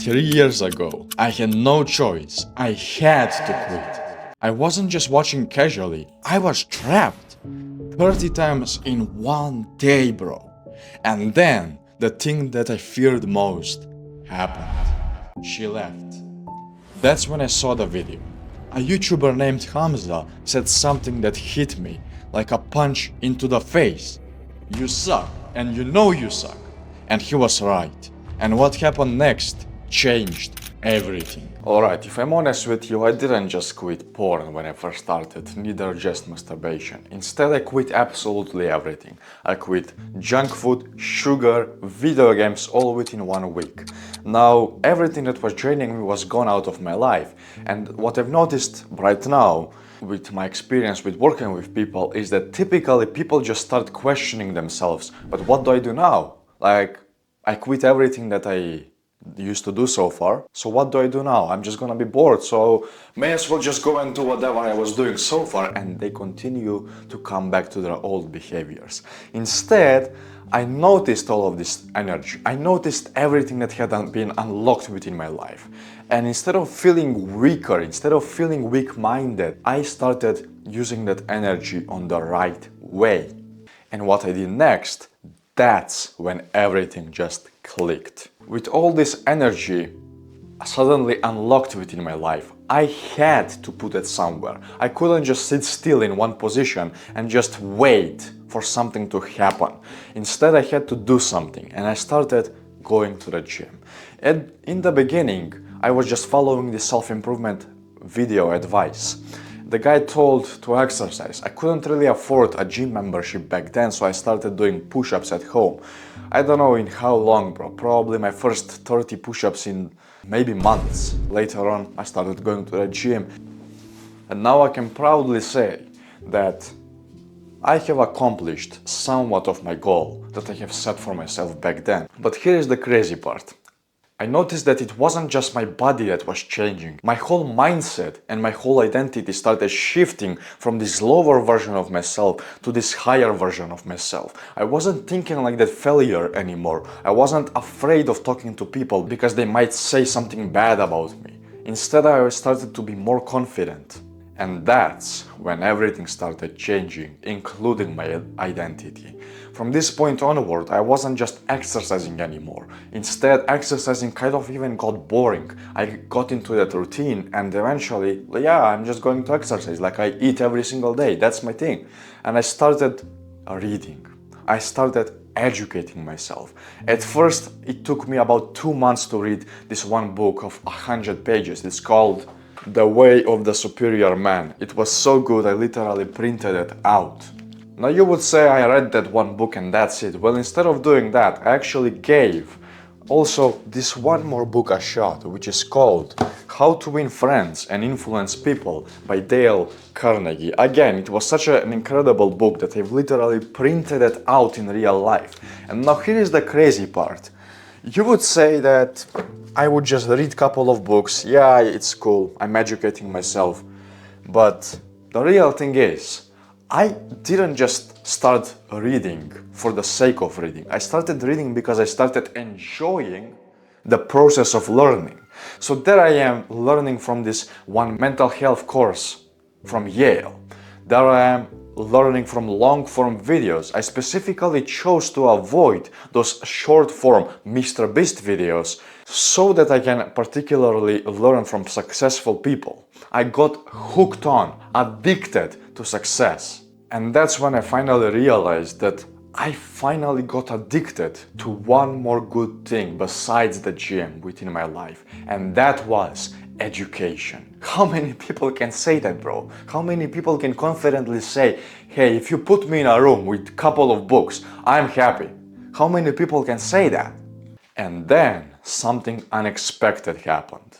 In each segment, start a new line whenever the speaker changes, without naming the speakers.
3 years ago, I had no choice. I had to quit. I wasn't just watching casually, I was trapped. 30 times in one day, bro. And then, the thing that I feared most happened. She left. That's when I saw the video. A YouTuber named Hamza said something that hit me like a punch into the face. You suck, and you know you suck. And he was right. And what happened next changed everything. Alright, if I'm honest with you, I didn't just quit porn when I first started, neither just masturbation. Instead, I quit absolutely everything. I quit junk food, sugar, video games, all within 1 week. Now, everything that was draining me was gone out of my life. And what I've noticed right now, with my experience with working with people, is that typically people just start questioning themselves. But what do I do now? Like, I quit everything that I used to do so far. So what do I do now? I'm just gonna be bored, so may as well just go and do whatever I was doing so far. And they continue to come back to their old behaviors. Instead, I noticed all of this energy. I noticed everything that had been unlocked within my life. And instead of feeling weaker, instead of feeling weak-minded, I started using that energy on the right way. And what I did next, that's when everything just clicked. With all this energy suddenly unlocked within my life, I had to put it somewhere. I couldn't just sit still in one position and just wait for something to happen. Instead, I had to do something, and I started going to the gym. And in the beginning, I was just following the self-improvement video advice. The guy told to exercise. I couldn't really afford a gym membership back then, so I started doing push-ups at home. I don't know in how long, bro. Probably my first 30 push-ups in maybe months. Later on, I started going to the gym. And now I can proudly say that I have accomplished somewhat of my goal that I have set for myself back then. But here is the crazy part. I noticed that it wasn't just my body that was changing. My whole mindset and my whole identity started shifting from this lower version of myself to this higher version of myself. I wasn't thinking like that failure anymore. I wasn't afraid of talking to people because they might say something bad about me. Instead, I started to be more confident. And that's when everything started changing, including my identity. From this point onward, I wasn't just exercising anymore. Instead, exercising kind of even got boring. I got into that routine and eventually, yeah, I'm just going to exercise like I eat every single day. That's my thing. And I started reading. I started educating myself. At first, it took me about 2 months to read this one book of 100 pages. It's called The Way of the Superior Man. It was so good, I literally printed it out. Now you would say I read that one book and that's it. Well, instead of doing that, I actually gave also this one more book a shot, which is called How to Win Friends and Influence People by Dale Carnegie. Again, it was such an incredible book that I've literally printed it out in real life. And now here is the crazy part. You would say that I would just read a couple of books, yeah, it's cool, I'm educating myself. But the real thing is, I didn't just start reading for the sake of reading. I started reading because I started enjoying the process of learning. So there I am learning from this one mental health course from Yale. There I am learning from long-form videos. I specifically chose to avoid those short-form Mr. Beast videos so that I can particularly learn from successful people. I got hooked on, addicted to success. And that's when I finally realized that I finally got addicted to one more good thing besides the gym within my life. And that was education. How many people can say that, bro? How many people can confidently say, hey, if you put me in a room with a couple of books, I'm happy? How many people can say that? And then something unexpected happened.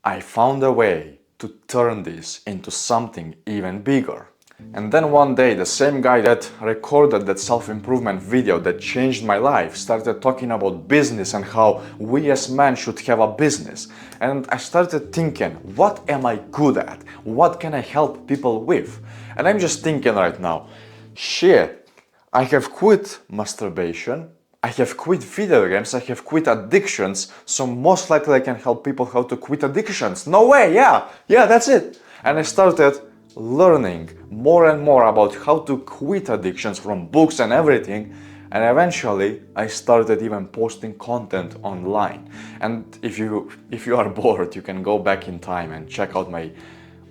I found a way to turn this into something even bigger. And then one day, the same guy that recorded that self-improvement video that changed my life started talking about business and how we as men should have a business. And I started thinking, what am I good at? What can I help people with? And I'm just thinking right now, shit, I have quit masturbation, I have quit video games, I have quit addictions, so most likely I can help people how to quit addictions. No way, yeah, that's it. And I started learning more and more about how to quit addictions from books and everything. And eventually I started even posting content online. And if you are bored, you can go back in time and check out my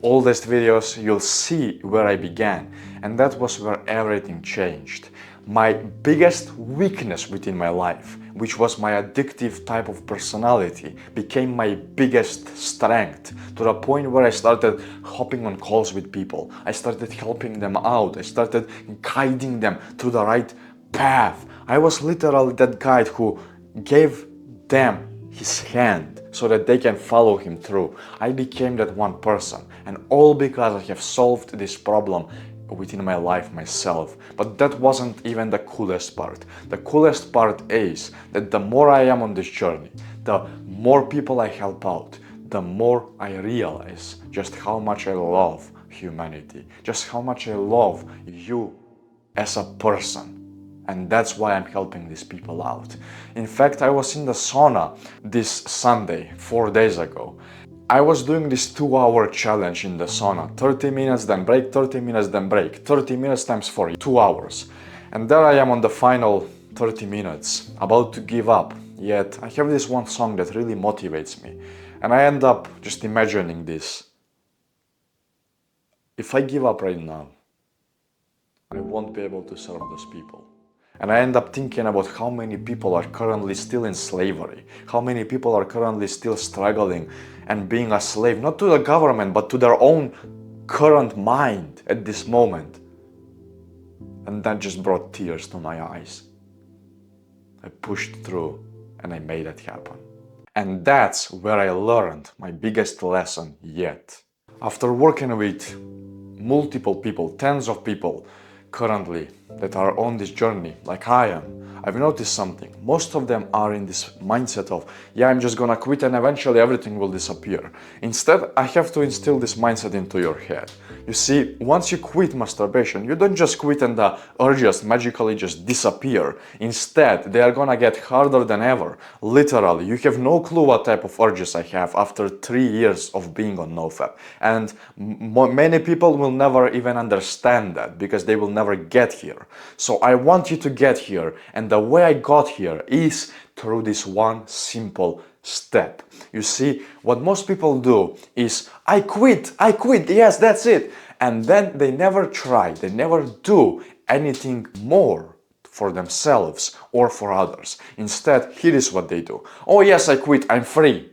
oldest videos. You'll see where I began, and that was where everything changed. My biggest weakness within my life, which was my addictive type of personality, became my biggest strength, to the point where I started hopping on calls with people. I started helping them out. I started guiding them to the right path. I was literally that guy who gave them his hand so that they can follow him through. I became that one person, and all because I have solved this problem within my life myself. But that wasn't even the coolest part. The coolest part is that the more I am on this journey, the more people I help out, the more I realize just how much I love humanity, just how much I love you as a person. And that's why I'm helping these people out. In fact, I was in the sauna this Sunday, 4 days ago. I was doing this 2-hour challenge in the sauna. 30 minutes, then break, 30 minutes, then break. 30 minutes times 4, 2 hours. And there I am on the final 30 minutes, about to give up. Yet I have this one song that really motivates me. And I end up just imagining this. If I give up right now, I won't be able to serve those people. And I end up thinking about how many people are currently still in slavery, how many people are currently still struggling and being a slave, not to the government, but to their own current mind at this moment. And that just brought tears to my eyes. I pushed through and I made it happen. And that's where I learned my biggest lesson yet. After working with multiple people, tens of people currently that are on this journey like I am, I've noticed something. Most of them are in this mindset of, yeah, I'm just gonna quit and eventually everything will disappear. Instead, I have to instill this mindset into your head. You see, once you quit masturbation, you don't just quit and the urges magically just disappear. Instead, they are gonna get harder than ever. Literally, you have no clue what type of urges I have after 3 years of being on NoFap. And many people will never even understand that because they will never get here. So I want you to get here, and the way I got here is through this one simple step. You see, what most people do is, I quit, yes, that's it. And then they never try, they never do anything more for themselves or for others. Instead, here is what they do. Oh yes, I quit, I'm free.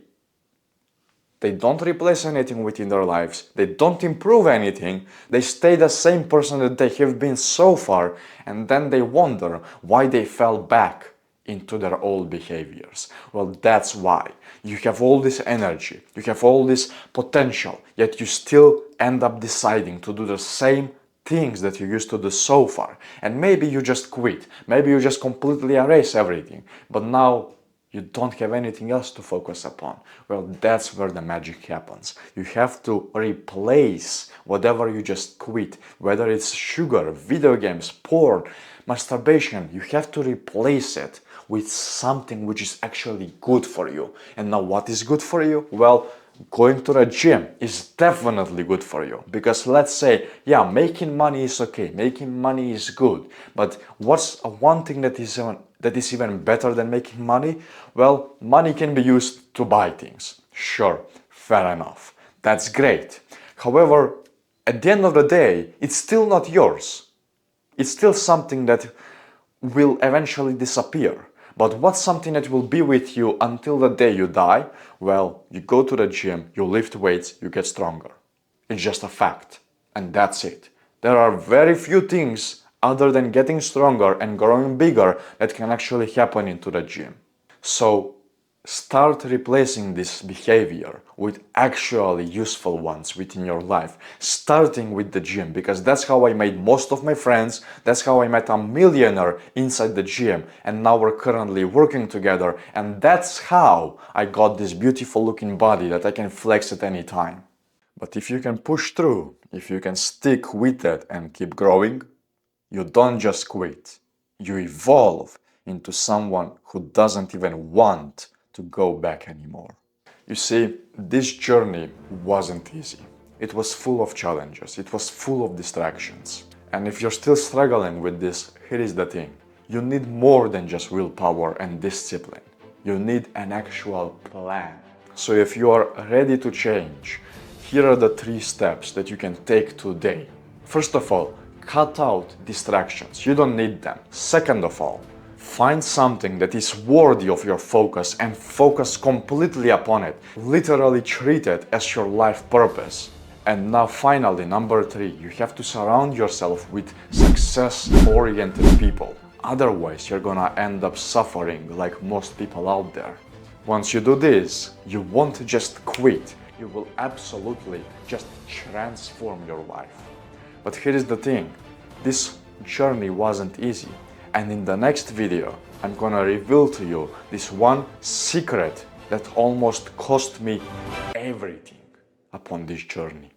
They don't replace anything within their lives, they don't improve anything, they stay the same person that they have been so far, and then they wonder why they fell back into their old behaviors. Well, that's why. You have all this energy, you have all this potential, yet you still end up deciding to do the same things that you used to do so far. And maybe you just quit, maybe you just completely erase everything, but now you don't have anything else to focus upon. Well, that's where the magic happens. You have to replace whatever you just quit, whether it's sugar, video games, porn, masturbation. You have to replace it with something which is actually good for you. And now what is good for you? Well, going to the gym is definitely good for you, because let's say, yeah, making money is okay, making money is good, but what's one thing that is even better than making money? Well, money can be used to buy things. Sure, fair enough, that's great. However, at the end of the day, it's still not yours. It's still something that will eventually disappear. But what's something that will be with you until the day you die? Well, you go to the gym, you lift weights, you get stronger. It's just a fact. And that's it. There are very few things other than getting stronger and growing bigger that can actually happen into the gym. So start replacing this behavior with actually useful ones within your life, starting with the gym, because that's how I made most of my friends, that's how I met a millionaire inside the gym, and now we're currently working together, and that's how I got this beautiful looking body that I can flex at any time. But if you can push through, if you can stick with it and keep growing, you don't just quit, you evolve. into someone who doesn't even want to go back anymore. You see, this journey wasn't easy. It was full of challenges, it was full of distractions. And if you're still struggling with this, here is the thing. You need more than just willpower and discipline. You need an actual plan. So if you are ready to change, here are the 3 steps that you can take today. First of all, cut out distractions. You don't need them. Second of all, find something that is worthy of your focus and focus completely upon it. Literally treat it as your life purpose. And now finally, number 3, you have to surround yourself with success-oriented people. Otherwise, you're gonna end up suffering like most people out there. Once you do this, you won't just quit, you will absolutely just transform your life. But here is the thing, this journey wasn't easy. And in the next video, I'm gonna reveal to you this one secret that almost cost me everything upon this journey.